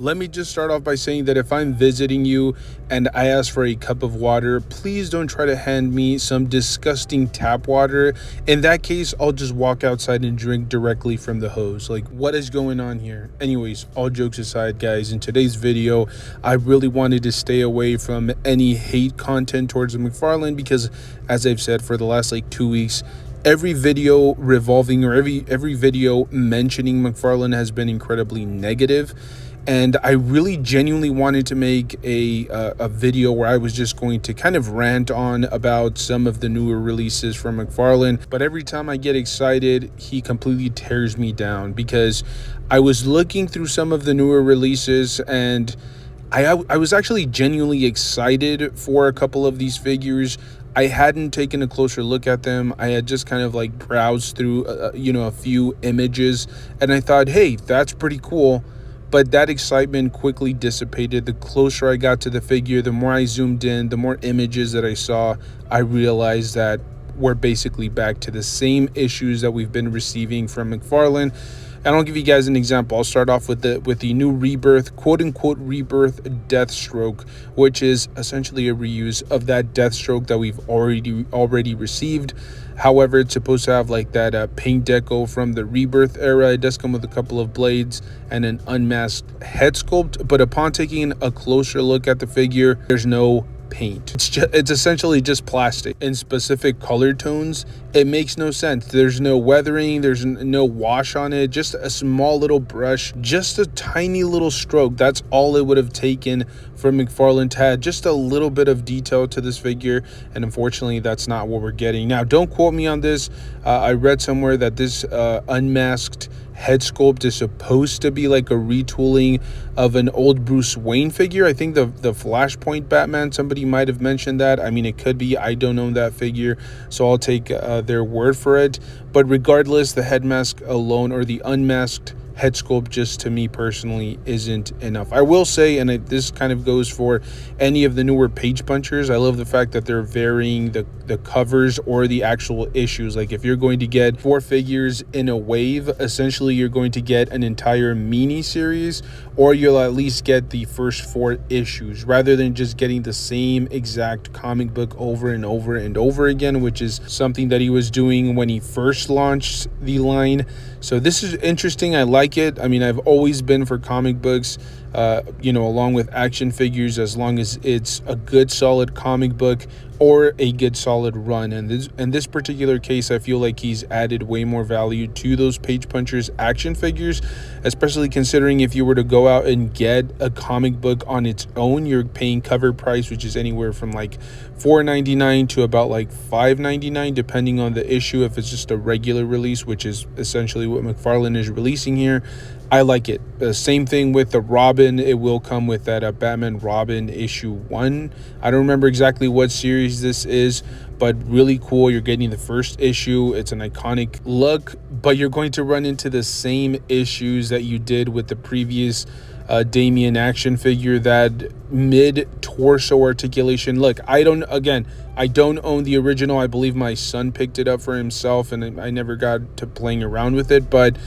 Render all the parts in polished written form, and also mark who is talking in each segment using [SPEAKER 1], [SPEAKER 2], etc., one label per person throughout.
[SPEAKER 1] Let me just start off by saying that if I'm visiting you and I ask for a cup of water, please don't try to hand me some disgusting tap water. In that case, I'll just walk outside and drink directly from the hose. Like, what is going on here? Anyways, all jokes aside, guys, in today's video, I really wanted to stay away from any hate content towards McFarlane because, as I've said for the last like 2 weeks, every video revolving or every video mentioning McFarlane has been incredibly negative. And I really genuinely wanted to make a video where I was just going to kind of rant on about some of the newer releases from McFarlane. But every time I get excited, he completely tears me down, because I was looking through some of the newer releases and I was actually genuinely excited for a couple of these figures. I hadn't taken a closer look at them. I had just kind of like browsed through, a few images, and I thought, hey, that's pretty cool. But that excitement quickly dissipated. The closer I got to the figure, the more I zoomed in, the more images that I saw, I realized that we're basically back to the same issues that we've been receiving from McFarlane. And I'll give you guys an example. I'll start off with the new rebirth, quote unquote rebirth Deathstroke, which is essentially a reuse of that Deathstroke that we've already received. However, it's supposed to have like that paint deco from the rebirth era. It does come with a couple of blades and an unmasked head sculpt, but upon taking a closer look at the figure, there's no paint. It's essentially just plastic in specific color tones. It makes no sense. There's no weathering, there's no wash on it, just a small little brush, just a tiny little stroke. That's all it would have taken for McFarlane to add just a little bit of detail to this figure, and unfortunately that's not what we're getting. Now, don't quote me on this. I read somewhere that this unmasked head sculpt is supposed to be like a retooling of an old Bruce Wayne figure. I think the Flashpoint Batman, somebody might have mentioned that. I mean, it could be. I don't own that figure, so I'll take their word for it. But regardless, the head mask alone, or the unmasked head sculpt, just to me personally isn't enough. I will say, and this kind of goes for any of the newer page punchers, I love the fact that they're varying the covers or the actual issues. Like, if you're going to get 4 figures in a wave, essentially you're going to get an entire mini series, or you'll at least get the first 4 issues, rather than just getting the same exact comic book over and over and over again, which is something that he was doing when he first launched the line. So this is interesting. I like it. I mean, I've always been for comic books, along with action figures, as long as it's a good solid comic book or a good solid run. And in this particular case, I feel like he's added way more value to those page punchers action figures, especially considering if you were to go out and get a comic book on its own, you're paying cover price, which is anywhere from like $4.99 to about like $5.99, depending on the issue. If it's just a regular release, which is essentially what McFarlane is releasing here, I like it. Same thing with the Robin. It will come with that Batman Robin issue 1. I don't remember exactly what series this is, but really cool. You're getting the first issue. It's an iconic look, but you're going to run into the same issues that you did with the previous Damien action figure, that mid-torso articulation. Look, I don't own the original. I believe my son picked it up for himself, and I never got to playing around with it, but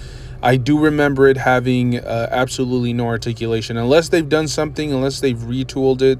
[SPEAKER 1] I do remember it having absolutely no articulation, unless they've done something, unless they've retooled it.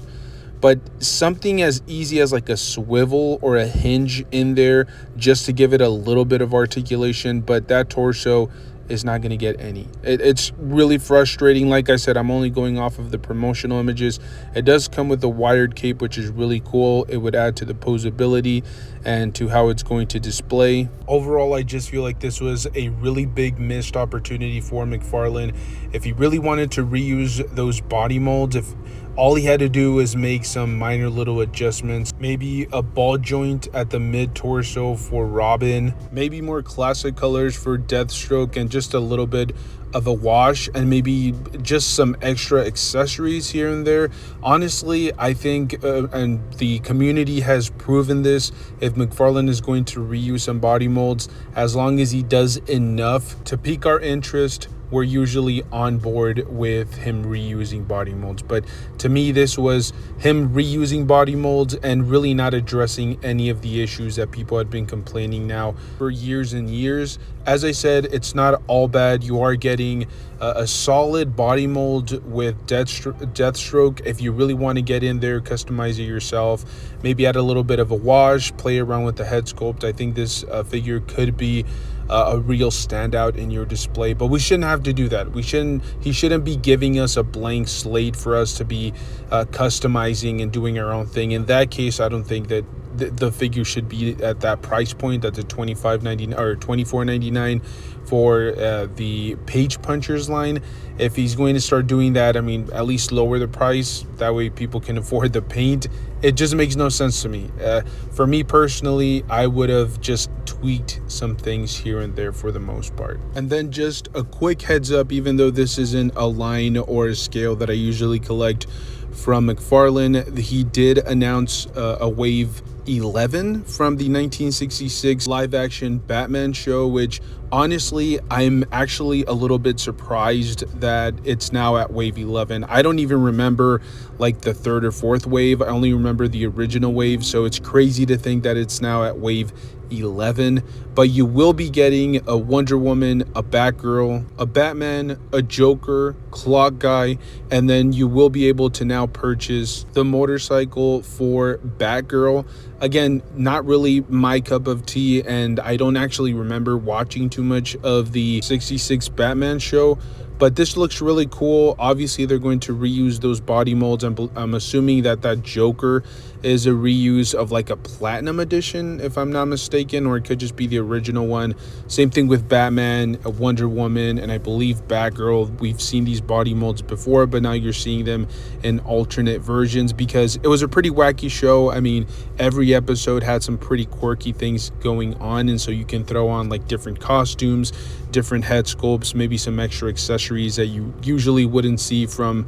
[SPEAKER 1] But something as easy as like a swivel or a hinge in there just to give it a little bit of articulation, but that torso is not going to get any. It's really frustrating. Like I said, I'm only going off of the promotional images. It does come with a wired cape, which is really cool. It would add to the posability and to how it's going to display. Overall, I just feel like this was a really big missed opportunity for McFarlane. If he really wanted to reuse those body molds, if all he had to do was make some minor little adjustments, maybe a ball joint at the mid-torso for Robin, maybe more classic colors for Deathstroke, and just a little bit of a wash, and maybe just some extra accessories here and there. Honestly, I think, and the community has proven this, if McFarlane is going to reuse some body molds, as long as he does enough to pique our interest, we're usually on board with him reusing body molds. But to me, this was him reusing body molds and really not addressing any of the issues that people had been complaining now for years and years. As I said, it's not all bad. You are getting a solid body mold with Deathstroke. If you really want to get in there, customize it yourself, maybe add a little bit of a wash, play around with the head sculpt, I think this figure could be a real standout in your display. But we shouldn't have to do that. He shouldn't be giving us a blank slate for us to be customizing and doing our own thing. In that case, I don't think that the figure should be at that price point, at the $25.99 or $24.99 for the Page Punchers line. If he's going to start doing that, I mean, at least lower the price. That way people can afford the paint. It just makes no sense to me. For me personally, I would have just tweaked some things here and there for the most part. And then just a quick heads up, even though this isn't a line or a scale that I usually collect from McFarlane, he did announce a Wave 11 from the 1966 live action Batman show, which honestly, I'm actually a little bit surprised that it's now at Wave 11. I don't even remember like the third or fourth wave. I only remember the original wave, so it's crazy to think that it's now at Wave 11. But you will be getting a Wonder Woman, a Batgirl, a Batman, a Joker, Clock Guy, and then you will be able to now purchase the motorcycle for Batgirl. Again, not really my cup of tea, and I don't actually remember watching too much of the 66 Batman show, but this looks really cool. Obviously, they're going to reuse those body molds. I'm assuming that Joker is a reuse of like a platinum edition, if I'm not mistaken, or it could just be the original one. Same thing with Batman, Wonder Woman, and I believe Batgirl. We've seen these body molds before, but now you're seeing them in alternate versions because it was a pretty wacky show. I mean, every episode had some pretty quirky things going on, and so you can throw on like different costumes, different head sculpts, maybe some extra accessories that you usually wouldn't see from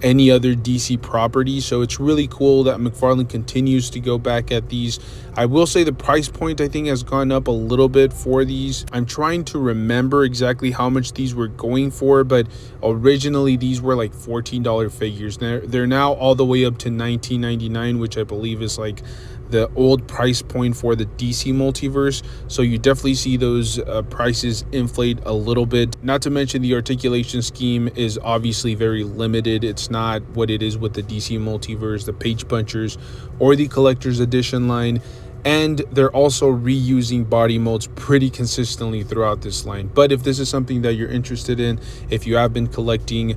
[SPEAKER 1] any other DC property. So it's really cool that McFarlane continues to go back at these. I will say the price point I think has gone up a little bit for these. I'm trying to remember exactly how much these were going for, but originally these were like $14 figures. They're now all the way up to $19.99, which I believe is like the old price point for the DC multiverse. So you definitely see those prices inflate a little bit. Not to mention the articulation scheme is obviously very limited. It's not what it is with the DC multiverse, the Page Punchers, or the Collector's Edition line. And they're also reusing body molds pretty consistently throughout this line. But if this is something that you're interested in, if you have been collecting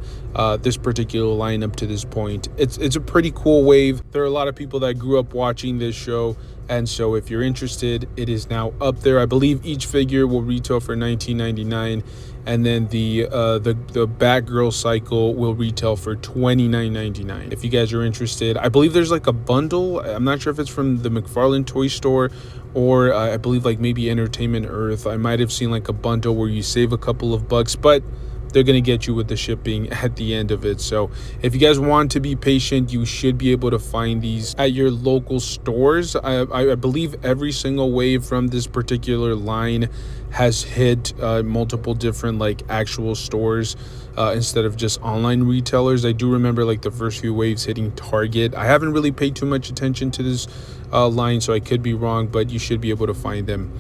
[SPEAKER 1] this particular line up to this point, it's a pretty cool wave. There are a lot of people that grew up watching this show, and so if you're interested, it is now up there. I believe each figure will retail for $19.99, and then the Batgirl cycle will retail for $29.99. If you guys are interested, I believe there's like a bundle. I'm not sure if it's from the McFarlane toy store or I believe like maybe Entertainment Earth. I might have seen like a bundle where you save a couple of bucks, but they're going to get you with the shipping at the end of it. So if you guys want to be patient, you should be able to find these at your local stores. I believe every single wave from this particular line has hit multiple different like actual stores instead of just online retailers. I do remember like the first few waves hitting Target. I haven't really paid too much attention to this line, so I could be wrong, but you should be able to find them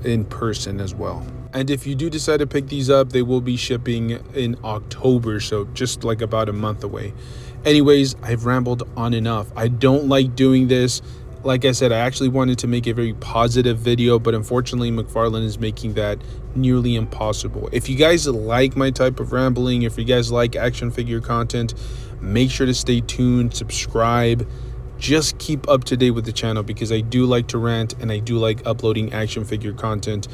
[SPEAKER 1] in person as well. And if you do decide to pick these up, they will be shipping in October, so just like about a month away. Anyways, I've rambled on enough. I don't like doing this. Like I said, I actually wanted to make a very positive video, but unfortunately McFarlane is making that nearly impossible. If you guys like my type of rambling, if you guys like action figure content, make sure to stay tuned, subscribe. Just keep up to date with the channel because I do like to rant and I do like uploading action figure content.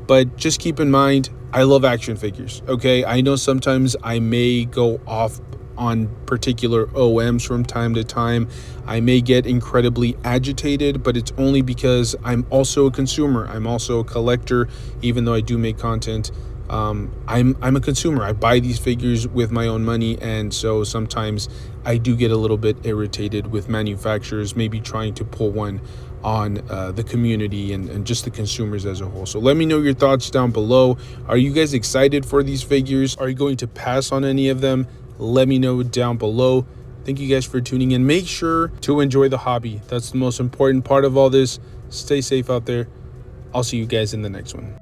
[SPEAKER 1] But just keep in mind, I love action figures, okay? I know sometimes I may go off on particular OMs from time to time. I may get incredibly agitated, but it's only because I'm also a consumer. I'm also a collector, even though I do make content. I'm a consumer. I buy these figures with my own money, and so sometimes I do get a little bit irritated with manufacturers maybe trying to pull one on the community and just the consumers as a whole. So let me know your thoughts down below. Are you guys excited for these figures? Are you going to pass on any of them? Let me know down below. Thank you guys for tuning in. Make sure to enjoy the hobby. That's the most important part of all this. Stay safe out there. I'll see you guys in the next one.